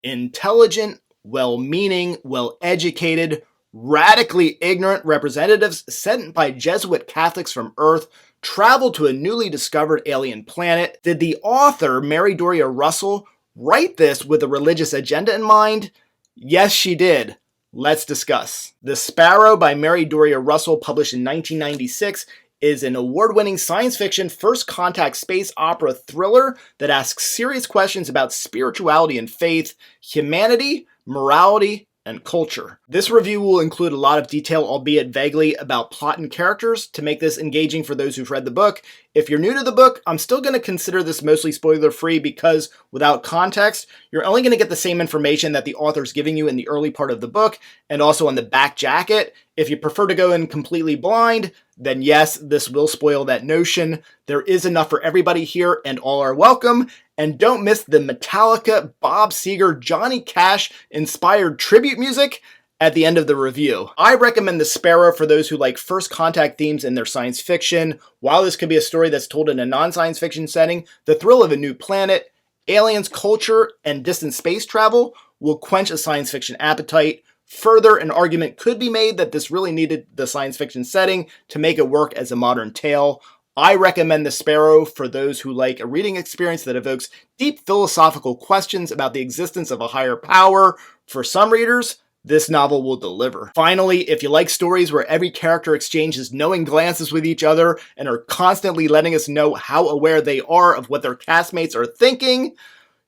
Intelligent, well-meaning, well-educated, radically ignorant representatives sent by Jesuit Catholics from Earth travel to a newly discovered alien planet. Did the author, Mary Doria Russell, write this with a religious agenda in mind? Yes, she did. Let's discuss. The Sparrow by Mary Doria Russell, published in 1996, is an award-winning science fiction first contact space opera thriller that asks serious questions about spirituality and faith, humanity, morality, and culture. This review will include a lot of detail, albeit vaguely, about plot and characters to make this engaging for those who've read the book. If you're new to the book, I'm still going to consider this mostly spoiler-free because, without context, you're only going to get the same information that the author's giving you in the early part of the book and also on the back jacket. If you prefer to go in completely blind, then yes, this will spoil that notion. There is enough for everybody here, and all are welcome. And don't miss the Metallica, Bob Seger, Johnny Cash-inspired tribute music at the end of the review. I recommend The Sparrow for those who like first contact themes in their science fiction. While this could be a story that's told in a non-science fiction setting, the thrill of a new planet, aliens, culture, and distant space travel will quench a science fiction appetite. Further, an argument could be made that this really needed the science fiction setting to make it work as a modern tale. I recommend The Sparrow for those who like a reading experience that evokes deep philosophical questions about the existence of a higher power. For some readers, this novel will deliver. Finally, if you like stories where every character exchanges knowing glances with each other and are constantly letting us know how aware they are of what their castmates are thinking,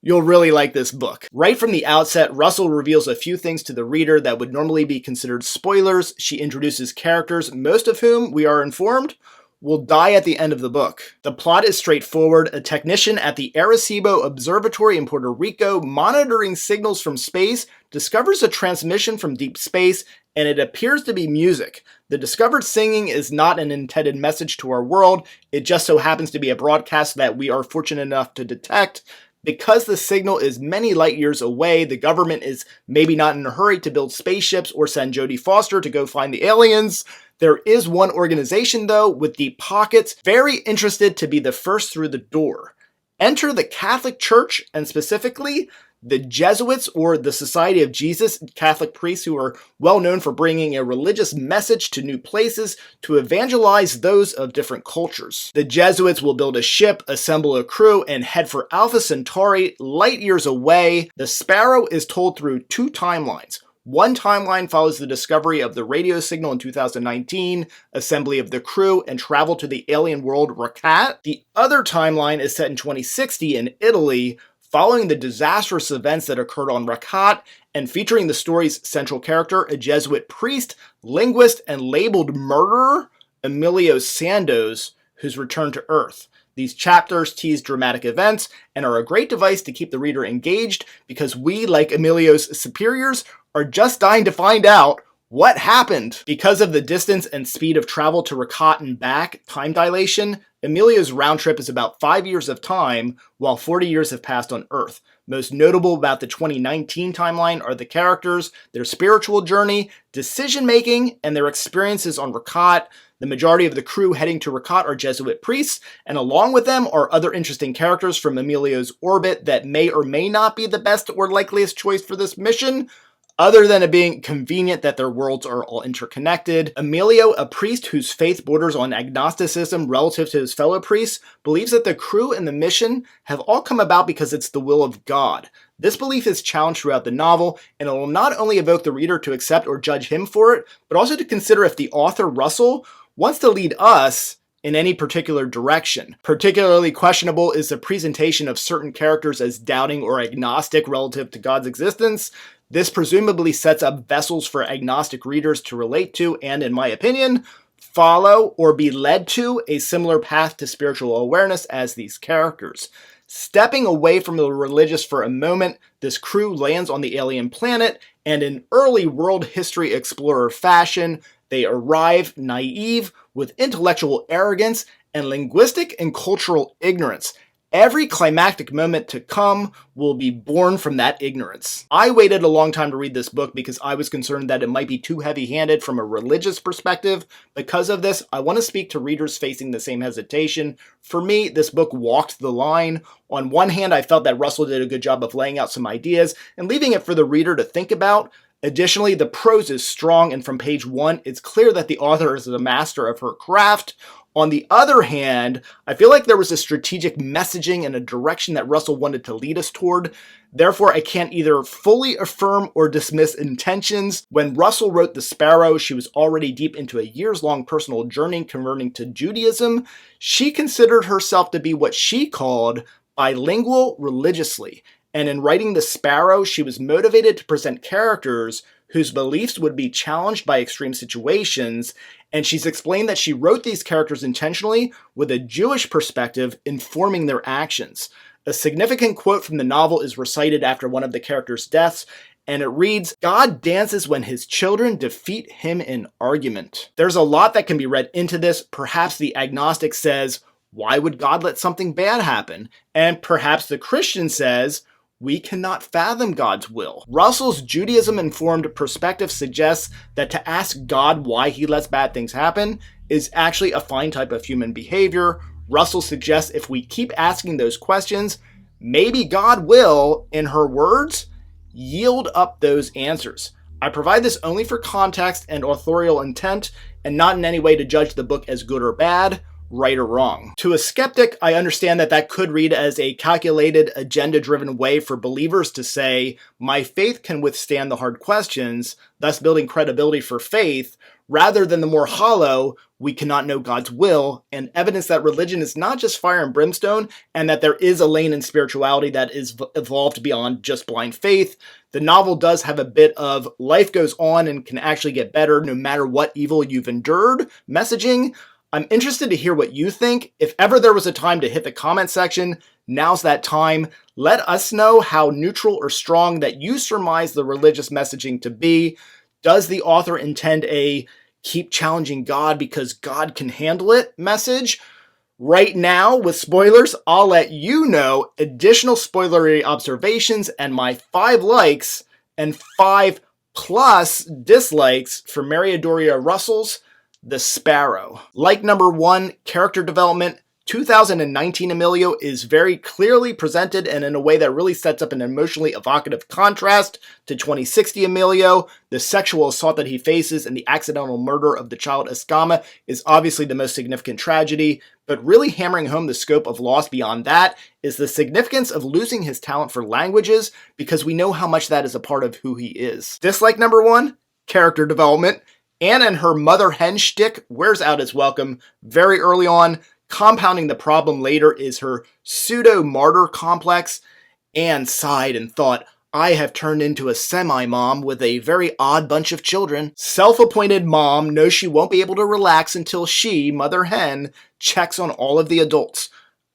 you'll really like this book. Right from the outset, Russell reveals a few things to the reader that would normally be considered spoilers. She introduces characters, most of whom, we are informed, will die at the end of the book. The plot is straightforward. A technician at the Arecibo Observatory in Puerto Rico, monitoring signals from space, discovers a transmission from deep space, and it appears to be music. The discovered singing is not an intended message to our world. It just so happens to be a broadcast that we are fortunate enough to detect. Because the signal is many light years away, the government is maybe not in a hurry to build spaceships or send Jodie Foster to go find the aliens. There is one organization, though, with deep pockets, very interested to be the first through the door. Enter the Catholic Church, and specifically, the Jesuits, or the Society of Jesus, Catholic priests who are well known for bringing a religious message to new places to evangelize those of different cultures. The Jesuits will build a ship, assemble a crew, and head for Alpha Centauri, light years away. The Sparrow is told through two timelines. One timeline follows the discovery of the radio signal in 2019, assembly of the crew, and travel to the alien world Rakat. The other timeline is set in 2060 in Italy, following the disastrous events that occurred on Rakat, and featuring the story's central character, a Jesuit priest, linguist, and labeled murderer, Emilio Sandoz, who's returned to Earth. These chapters tease dramatic events and are a great device to keep the reader engaged because we, like Emilio's superiors, are just dying to find out what happened. Because of the distance and speed of travel to Rakat and back, time dilation, Emilio's round trip is about 5 years of time, while 40 years have passed on Earth. Most notable about the 2019 timeline are the characters, their spiritual journey, decision-making, and their experiences on Rakat. The majority of the crew heading to Rakat are Jesuit priests, and along with them are other interesting characters from Emilio's orbit that may or may not be the best or likeliest choice for this mission, other than it being convenient that their worlds are all interconnected. Emilio, a priest whose faith borders on agnosticism relative to his fellow priests, believes that the crew and the mission have all come about because it's the will of God. This belief is challenged throughout the novel, and it will not only evoke the reader to accept or judge him for it, but also to consider if the author, Russell, wants to lead us in any particular direction. Particularly questionable is the presentation of certain characters as doubting or agnostic relative to God's existence. This presumably sets up vessels for agnostic readers to relate to and, in my opinion, follow or be led to a similar path to spiritual awareness as these characters. Stepping away from the religious for a moment, this crew lands on the alien planet, and in early world history explorer fashion, they arrive naive with intellectual arrogance and linguistic and cultural ignorance. Every climactic moment to come will be born from that ignorance. I waited a long time to read this book because I was concerned that it might be too heavy-handed from a religious perspective. Because of this, I want to speak to readers facing the same hesitation. For me, this book walked the line. On one hand, I felt that Russell did a good job of laying out some ideas and leaving it for the reader to think about. Additionally, the prose is strong, and from page 1, it's clear that the author is a master of her craft. On the other hand, I feel like there was a strategic messaging and a direction that Russell wanted to lead us toward. Therefore, I can't either fully affirm or dismiss intentions. When Russell wrote The Sparrow, she was already deep into a years-long personal journey converting to Judaism. She considered herself to be what she called bilingual religiously. And in writing The Sparrow, she was motivated to present characters whose beliefs would be challenged by extreme situations, and she's explained that she wrote these characters intentionally with a Jewish perspective informing their actions. A significant quote from the novel is recited after one of the characters' deaths, and it reads, "God dances when his children defeat him in argument." There's a lot that can be read into this. Perhaps the agnostic says, why would God let something bad happen? And perhaps the Christian says, we cannot fathom God's will. Russell's Judaism-informed perspective suggests that to ask God why he lets bad things happen is actually a fine type of human behavior. Russell suggests if we keep asking those questions, maybe God will, in her words, yield up those answers. I provide this only for context and authorial intent, and not in any way to judge the book as good or bad, right or wrong. To a skeptic, I understand that that could read as a calculated, agenda-driven way for believers to say, my faith can withstand the hard questions, thus building credibility for faith, rather than the more hollow, we cannot know God's will, and evidence that religion is not just fire and brimstone, and that there is a lane in spirituality that is evolved beyond just blind faith. The novel does have a bit of life goes on and can actually get better no matter what evil you've endured messaging. I'm interested to hear what you think. If ever there was a time to hit the comment section, now's that time. Let us know how neutral or strong that you surmise the religious messaging to be. Does the author intend a keep challenging God because God can handle it message? Right now, with spoilers, I'll let you know additional spoilery observations and my 5 likes and 5+ dislikes for Doria Russell's The Sparrow. Like number 1, character development. 2019 Emilio is very clearly presented and in a way that really sets up an emotionally evocative contrast to 2060 Emilio. The sexual assault that he faces and the accidental murder of the child Escama is obviously the most significant tragedy, but really hammering home the scope of loss beyond that is the significance of losing his talent for languages, because we know how much that is a part of who he is. Dislike number 1, character development. Anne and her mother hen shtick wears out its welcome very early on. Compounding the problem later is her pseudo-martyr complex. Anne sighed and thought, I have turned into a semi-mom with a very odd bunch of children. Self-appointed mom knows she won't be able to relax until she, mother hen, checks on all of the adults.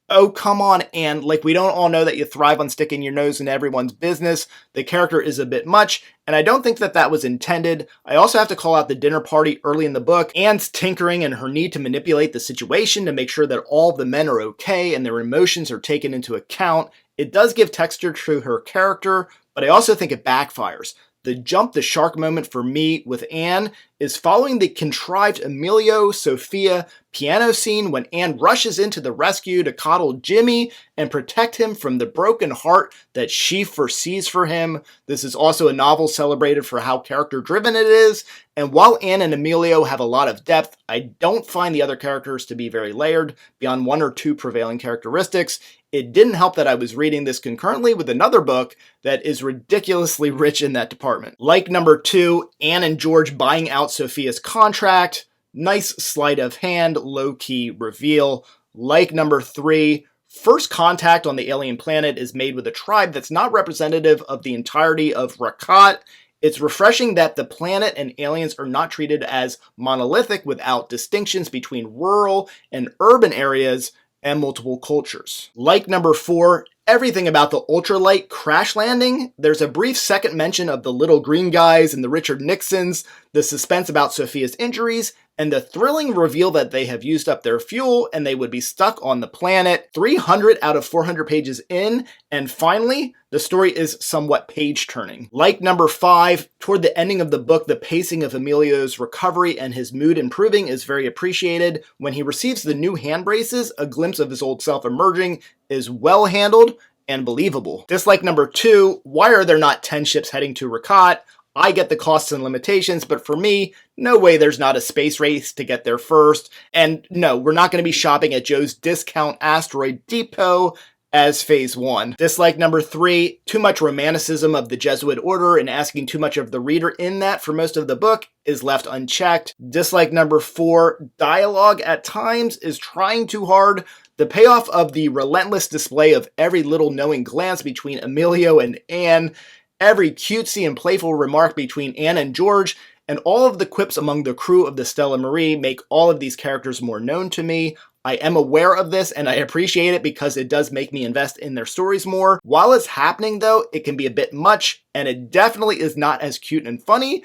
Oh, come on, Anne. Like, we don't all know that you thrive on sticking your nose in everyone's business. The character is a bit much, and I don't think that that was intended. I also have to call out the dinner party early in the book. Anne's tinkering and her need to manipulate the situation to make sure that all the men are okay and their emotions are taken into account. It does give texture to her character, but I also think it backfires. The jump the shark moment for me with Anne is following the contrived Emilio-Sophia piano scene when Anne rushes into the rescue to coddle Jimmy and protect him from the broken heart that she foresees for him. This is also a novel celebrated for how character-driven it is, and while Anne and Emilio have a lot of depth, I don't find the other characters to be very layered beyond 1 or 2 prevailing characteristics. It didn't help that I was reading this concurrently with another book that is ridiculously rich in that department. Like number 2, Anne and George buying out Sophia's contract. Nice sleight of hand, low-key reveal. Like number 3, first contact on the alien planet is made with a tribe that's not representative of the entirety of Rakat. It's refreshing that the planet and aliens are not treated as monolithic without distinctions between rural and urban areas and multiple cultures. Like number 4, everything about the ultralight crash landing. There's a brief second mention of the little green guys and the Richard Nixons, the suspense about Sophia's injuries, and the thrilling reveal that they have used up their fuel and they would be stuck on the planet 300 out of 400 pages in, and finally, the story is somewhat page-turning. Like number 5, toward the ending of the book, the pacing of Emilio's recovery and his mood improving is very appreciated. When he receives the new hand braces, a glimpse of his old self emerging is well handled and believable. Dislike number 2, why are there not 10 ships heading to Rakat? I get the costs and limitations, but for me, no way there's not a space race to get there first. And no, we're not going to be shopping at Joe's Discount Asteroid Depot as Phase 1. Dislike number 3, too much romanticism of the Jesuit order and asking too much of the reader in that for most of the book is left unchecked. Dislike number 4, dialogue at times is trying too hard. The payoff of the relentless display of every little knowing glance between Emilio and Anne, every cutesy and playful remark between Anne and George, and all of the quips among the crew of the Stella Marie make all of these characters more known to me. I am aware of this and I appreciate it because it does make me invest in their stories more. While it's happening though, it can be a bit much, and it definitely is not as cute and funny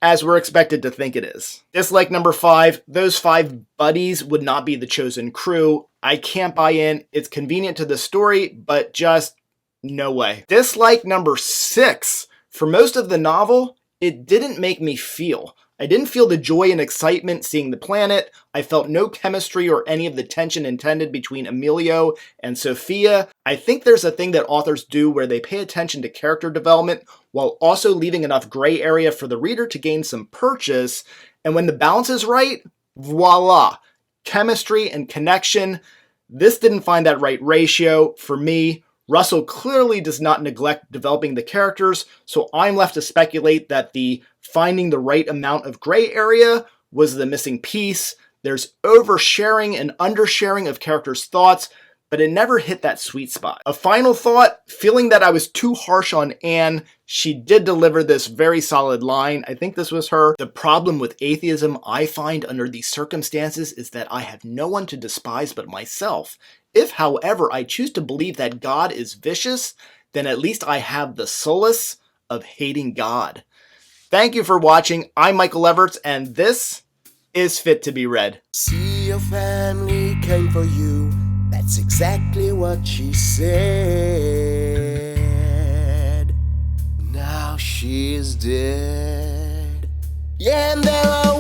as we're expected to think it is. Dislike number 5, those 5 buddies would not be the chosen crew. I can't buy in. It's convenient to the story, but just no way. Dislike number 6, for most of the novel, it didn't make me feel. I didn't feel the joy and excitement seeing the planet. I felt no chemistry or any of the tension intended between Emilio and Sophia. I think there's a thing that authors do where they pay attention to character development while also leaving enough gray area for the reader to gain some purchase. And when the balance is right, voila, chemistry and connection. This didn't find that right ratio for me. Russell clearly does not neglect developing the characters, so I'm left to speculate that the finding the right amount of gray area was the missing piece. There's oversharing and undersharing of characters' thoughts, but it never hit that sweet spot. A final thought, feeling that I was too harsh on Anne, she did deliver this very solid line. I think this was her. The problem with atheism I find under these circumstances is that I have no one to despise but myself. If, however, I choose to believe that God is vicious, then at least I have the solace of hating God. Thank you for watching. I'm Michael Everts, and this is Fit to be Read. See, your family came for you. That's exactly what she said. Now she is dead. Yeah, and there are